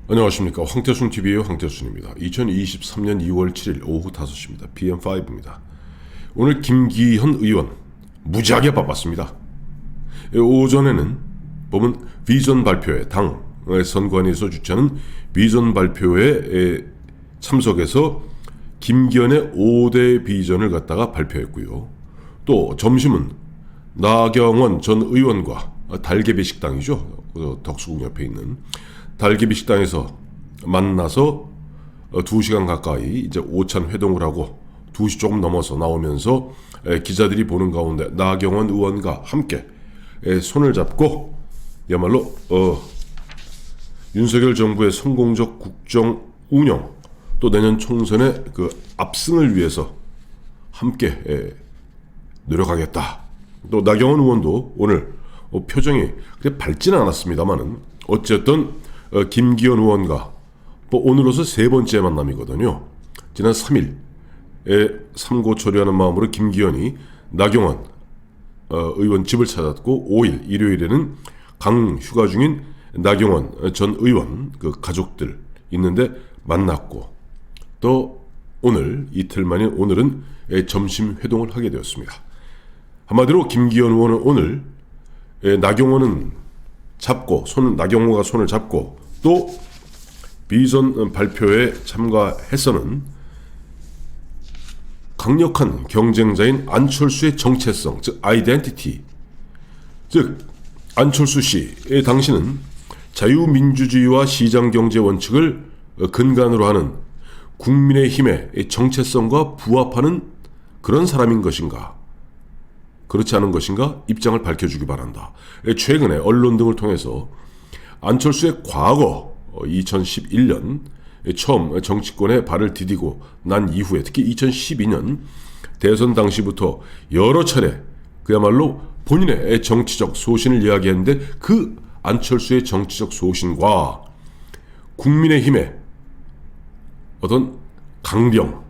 안녕하십니까. 황태순TV의 황태순입니다. 2023년 2월 7일 오후 5시입니다. PM5입니다. 오늘 김기현 의원 무지하게 바빴습니다. 오전에는 보면 비전 발표회, 당 선관위에서 주최하는 비전 발표회에 참석해서 김기현의 5대 비전을 갖다가 발표했고요. 또 점심은 나경원 전 의원과 달개비 식당이죠. 덕수궁 옆에 있는 달개비 식당에서 만나서 2시간 가까이 이제 오찬 회동을 하고 2시 조금 넘어서 나오면서 기자들이 보는 가운데 나경원 의원과 함께 손을 잡고 야말로 윤석열 정부의 성공적 국정 운영 또 내년 총선의 그 압승을 위해서 함께 노력하겠다. 또 나경원 의원도 오늘 표정이 그렇게 밝지는 않았습니다만은 어쨌든 김기현 의원과 오늘로서 세 번째 만남이거든요. 지난 3일에 삼고 처리하는 마음으로 김기현이 나경원 의원 집을 찾았고 5일 일요일에는 강휴가 중인 나경원 전 의원 그 가족들 있는데 만났고 또 오늘 이틀 만인 오늘은 점심 회동을 하게 되었습니다. 한마디로 김기현 의원은 오늘 나경원은 잡고 나경원과 손을 잡고 또 비전 발표에 참가해서는 강력한 경쟁자인 안철수의 정체성, 즉 아이덴티티, 즉 안철수 씨의 당신은 자유민주주의와 시장경제 원칙을 근간으로 하는 국민의힘의 정체성과 부합하는 그런 사람인 것인가, 그렇지 않은 것인가 입장을 밝혀주기 바란다. 최근에 언론 등을 통해서 안철수의 과거 2011년 처음 정치권에 발을 디디고 난 이후에 특히 2012년 대선 당시부터 여러 차례 그야말로 본인의 정치적 소신을 이야기했는데 그 안철수의 정치적 소신과 국민의힘의 어떤 강병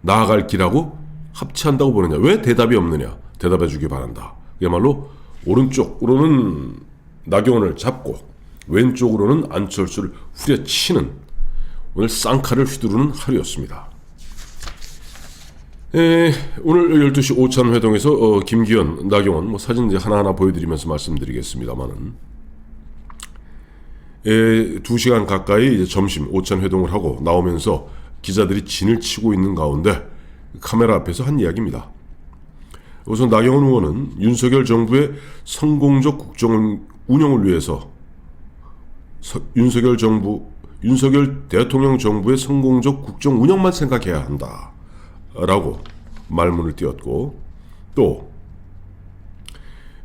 나아갈 길하고 합치한다고 보느냐, 왜 대답이 없느냐 대답해 주기 바란다. 그야말로 오른쪽으로는 나경원을 잡고 왼쪽으로는 안철수를 후려치는 오늘 쌍칼을 휘두르는 하루였습니다. 오늘 12시 오찬 회동에서 김기현, 나경원 사진 이제 하나하나 보여드리면서 말씀드리겠습니다만은 2시간 가까이 이제 점심 오찬 회동을 하고 나오면서 기자들이 진을 치고 있는 가운데 카메라 앞에서 한 이야기입니다. 우선 나경원 의원은 윤석열 정부의 성공적 국정 운영을 위해서 윤석열 대통령 정부의 성공적 국정 운영만 생각해야 한다 라고 말문을 띄웠고, 또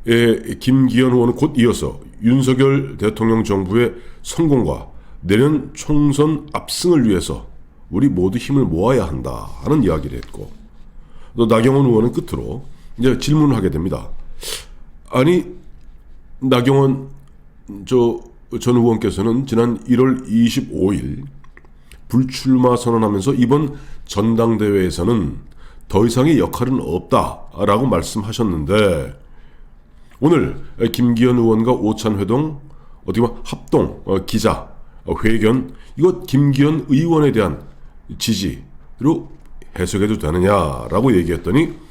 김기현 의원은 곧 이어서 윤석열 대통령 정부의 성공과 내년 총선 압승을 위해서 우리 모두 힘을 모아야 한다 하는 이야기를 했고, 또 나경원 의원은 끝으로 이제 질문을 하게 됩니다. 아니, 나경원 전 의원께서는 지난 1월 25일 불출마 선언하면서 이번 전당대회에서는 더 이상의 역할은 없다라고 말씀하셨는데, 오늘 김기현 의원과 오찬 회동, 어떻게 보면 합동 기자 회견, 이것 김기현 의원에 대한 지지로 해석해도 되느냐라고 얘기했더니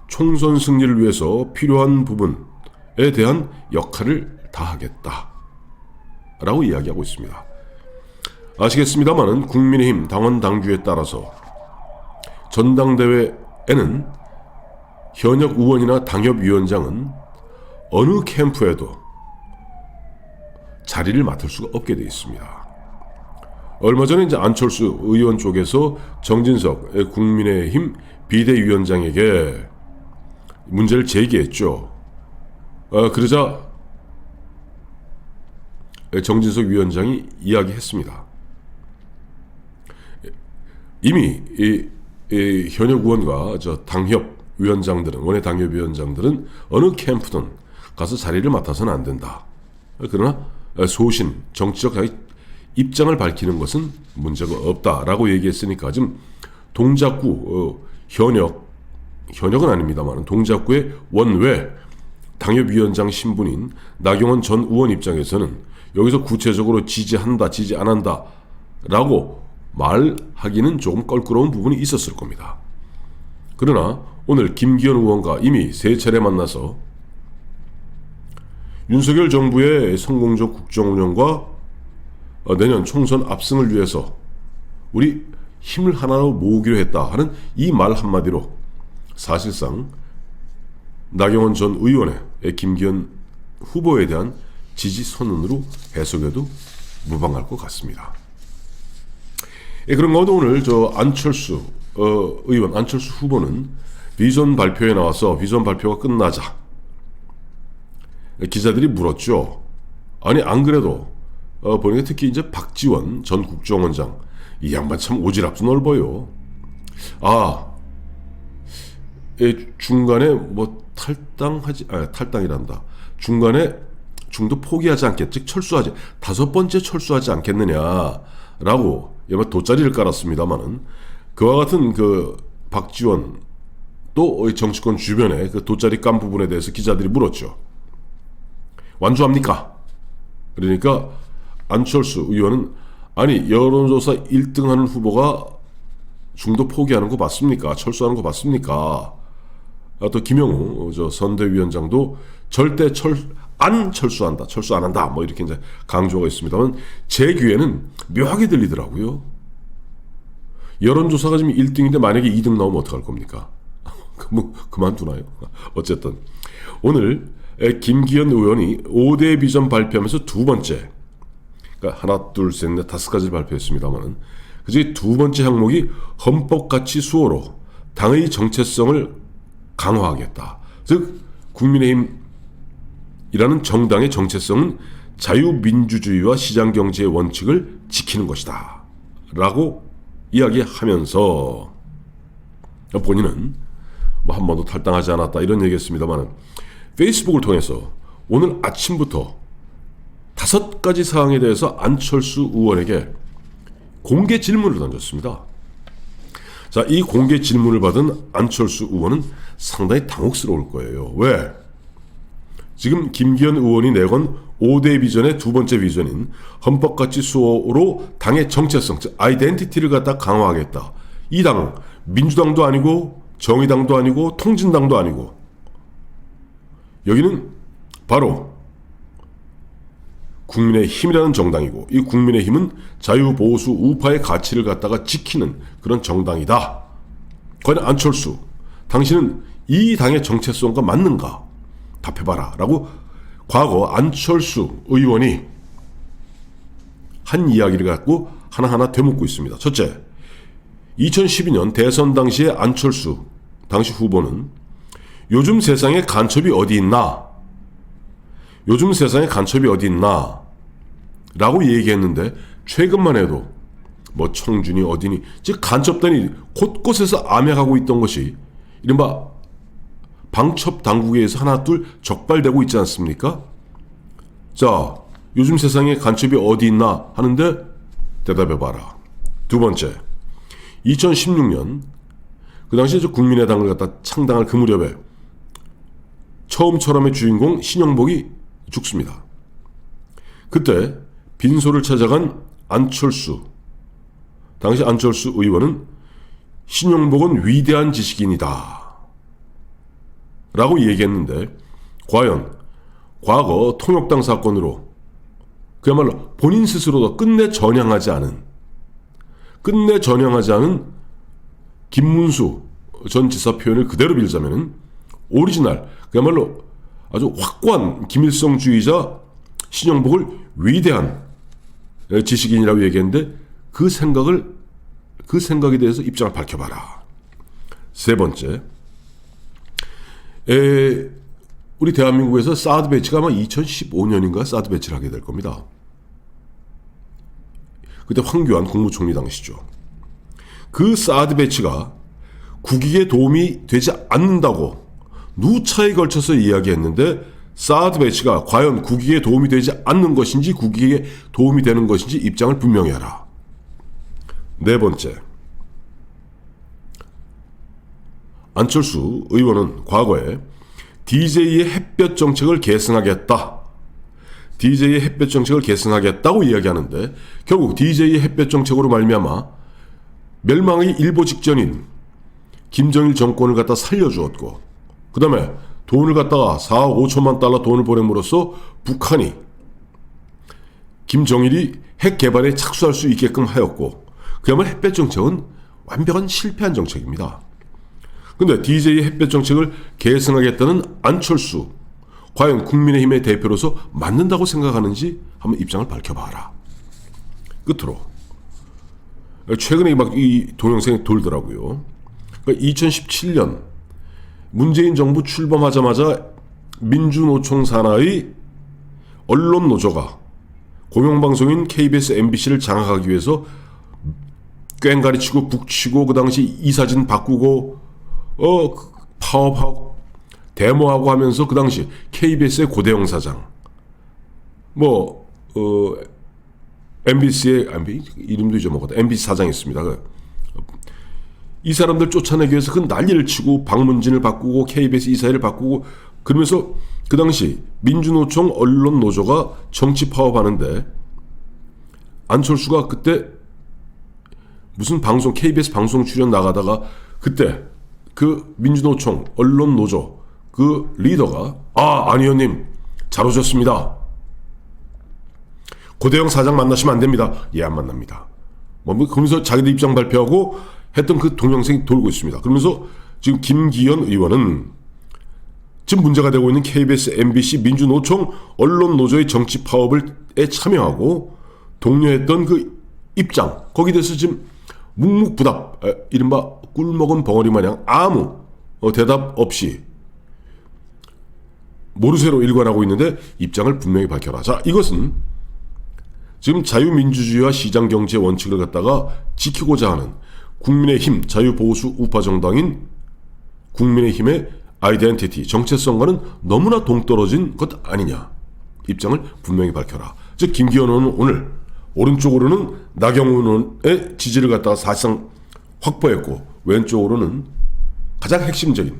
총선 승리를 위해서 필요한 부분에 대한 역할을 다하겠다 라고 이야기하고 있습니다. 아시겠습니다만은 국민의힘 당원 당규에 따라서 전당대회에는 현역 의원이나 당협위원장은 어느 캠프에도 자리를 맡을 수가 없게 되어 있습니다. 얼마 전에 이제 안철수 의원 쪽에서 정진석 국민의힘 비대위원장에게 문제를 제기했죠. 그러자 정진석 위원장이 이야기했습니다. 이미 현역 의원과 당협 위원장들은, 원외 당협 위원장들은 어느 캠프든 가서 자리를 맡아서는 안 된다. 그러나 소신, 정치적 입장을 밝히는 것은 문제가 없다라고 얘기했으니까 지금 동작구 현역은 아닙니다만 동작구의 원외 당협위원장 신분인 나경원 전 의원 입장에서는 여기서 구체적으로 지지한다, 지지 안 한다 라고 말하기는 조금 껄끄러운 부분이 있었을 겁니다. 그러나 오늘 김기현 의원과 이미 세 차례 만나서 윤석열 정부의 성공적 국정운영과 내년 총선 압승을 위해서 우리 힘을 하나로 모으기로 했다 하는 이 말 한마디로 사실상 나경원 전 의원의 김기현 후보에 대한 지지 선언으로 해석해도 무방할 것 같습니다. 그런 가운데 오늘 안철수 의원, 안철수 후보는 비전 발표에 나와서 비전 발표가 끝나자 기자들이 물었죠. 아니 안 그래도 보니까 특히 이제 박지원 전 국정원장 이 양반 참 오지랖도 넓어요. 중간에 뭐 탈당이란다. 중간에 중도 포기하지 않겠, 즉 철수하지, 5번째 철수하지 않겠느냐라고 돗자리를 깔았습니다만은 그와 같은 그 박지원 또 정치권 주변에 그 돗자리 깐 부분에 대해서 기자들이 물었죠. 완주합니까? 그러니까 안철수 의원은 아니 여론조사 1등하는 후보가 중도 포기하는 거 맞습니까? 철수하는 거 맞습니까? 또 김영우 선대위원장도 절대 안 철수한다, 철수 안 한다 뭐 이렇게 이제 강조가 있습니다만 제 귀에는 묘하게 들리더라고요. 여론조사가 지금 1등인데 만약에 2등 나오면 어떡할 겁니까? 그만두나요? 어쨌든 오늘 김기현 의원이 5대 비전 발표하면서 두 번째, 그러니까 하나, 둘, 셋, 넷, 5가지를 발표했습니다만은 그중에 두 번째 항목이 헌법가치 수호로 당의 정체성을 강화하겠다. 즉 국민의힘이라는 정당의 정체성은 자유민주주의와 시장경제의 원칙을 지키는 것이다 라고 이야기하면서 본인은 뭐 한 번도 탈당하지 않았다 이런 얘기했습니다만 페이스북을 통해서 오늘 아침부터 5가지 사항에 대해서 안철수 의원에게 공개 질문을 던졌습니다. 자, 이 공개 질문을 받은 안철수 의원은 상당히 당혹스러울 거예요. 왜? 지금 김기현 의원이 내건 5대 비전의 두 번째 비전인 헌법가치 수호로 당의 정체성, 즉 아이덴티티를 갖다 강화하겠다. 이 당은 민주당도 아니고 정의당도 아니고 통진당도 아니고 여기는 바로 국민의힘이라는 정당이고 이 국민의힘은 자유보수 우파의 가치를 갖다가 지키는 그런 정당이다. 과연 안철수, 당신은 이 당의 정체성과 맞는가? 답해봐라 라고 과거 안철수 의원이 한 이야기를 갖고 하나하나 되묻고 있습니다. 첫째, 2012년 대선 당시의 안철수 당시 후보는 요즘 세상에 간첩이 어디 있나? 요즘 세상에 간첩이 어디 있나? 라고 얘기했는데 최근만 해도 뭐 청준이 어디니 즉 간첩단이 곳곳에서 암약하고 있던 것이 이른바 방첩 당국에 의해서 하나 둘 적발되고 있지 않습니까? 자, 요즘 세상에 간첩이 어디 있나 하는데 대답해봐라. 두 번째, 2016년 그 당시에 국민의당을 갖다 창당할 그 무렵에 처음처럼의 주인공 신영복이 죽습니다. 그때 빈소를 찾아간 안철수, 당시 안철수 의원은 신영복은 위대한 지식인이다 라고 얘기했는데 과연 과거 통역당 사건으로 그야말로 본인 스스로도 끝내 전향하지 않은 김문수 전 지사 표현을 그대로 빌자면 오리지널 그야말로 아주 확고한 김일성주의자 신영복을 위대한 지식인이라고 얘기했는데 그 생각에 대해서 입장을 밝혀봐라. 세 번째, 우리 대한민국에서 사드 배치가 아마 2015년인가 사드 배치를 하게 될 겁니다. 그때 황교안 국무총리 당시죠. 그 사드 배치가 국익에 도움이 되지 않는다고 누차에 걸쳐서 이야기했는데 사드 배치가 과연 국익에 도움이 되지 않는 것인지 국익에 도움이 되는 것인지 입장을 분명히 하라. 네 번째, 안철수 의원은 과거에 DJ의 햇볕 정책을 계승하겠다. DJ의 햇볕 정책을 계승하겠다고 이야기하는데 결국 DJ의 햇볕 정책으로 말미암아 멸망의 일보 직전인 김정일 정권을 갖다 살려주었고 그 다음에 돈을 갖다가 4억 5천만 달러 돈을 보냄으로써 북한이 김정일이 핵 개발에 착수할 수 있게끔 하였고 그야말로 햇볕 정책은 완벽한 실패한 정책입니다. 근데 DJ의 햇볕 정책을 계승하겠다는 안철수 과연 국민의힘의 대표로서 맞는다고 생각하는지 한번 입장을 밝혀봐라. 끝으로 최근에 막 이 동영상이 돌더라고요. 그러니까 2017년 문재인 정부 출범하자마자 민주노총 산하의 언론 노조가 공영방송인 KBS, MBC를 장악하기 위해서 꽹가리치고 북치고 그 당시 이 사진 바꾸고 파업하고 데모하고 하면서 그 당시 KBS의 고대영 사장 MBC의 이름도 잊어먹었다. MBC 사장이 있습니다. 이 사람들 쫓아내기 위해서 그 난리를 치고 박문진을 바꾸고 KBS 이사회를 바꾸고 그러면서 그 당시 민주노총 언론노조가 정치 파업하는데 안철수가 그때 무슨 방송 KBS 방송 출연 나가다가 그때 그 민주노총 언론노조 그 리더가 안 의원님 잘 오셨습니다. 고대영 사장 만나시면 안 됩니다. 예, 안 만납니다. 그러면서 자기들 입장 발표하고 했던 그 동영상이 돌고 있습니다. 그러면서 지금 김기현 의원은 지금 문제가 되고 있는 KBS, MBC, 민주노총 언론노조의 정치 파업에 참여하고 독려했던 그 입장 거기에 대해서 지금 묵묵부답 이른바 꿀먹은 벙어리 마냥 아무 대답 없이 모르쇠로 일관하고 있는데 입장을 분명히 밝혀라. 자, 이것은 지금 자유민주주의와 시장경제 원칙을 갖다가 지키고자 하는 국민의힘 자유보수 우파 정당인 국민의힘의 아이덴티티 정체성과는 너무나 동떨어진 것 아니냐. 입장을 분명히 밝혀라. 즉 김기현 의원은 오늘 오른쪽으로는 나경원 의원의 지지를 갖다가 사실상 확보했고 왼쪽으로는 가장 핵심적인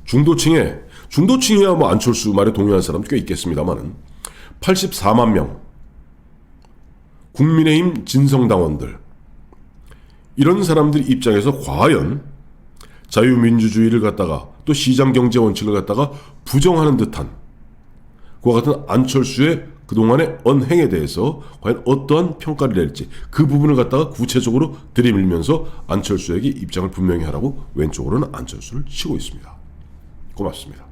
중도층이야 안철수 말에 동의하는 사람도 꽤 있겠습니다만은 84만 명 국민의힘 진성당원들 이런 사람들 입장에서 과연 자유민주주의를 갖다가 또 시장경제 원칙을 갖다가 부정하는 듯한 그와 같은 안철수의 그동안의 언행에 대해서 과연 어떠한 평가를 낼지 그 부분을 갖다가 구체적으로 들이밀면서 안철수에게 입장을 분명히 하라고 왼쪽으로는 안철수를 치고 있습니다. 고맙습니다.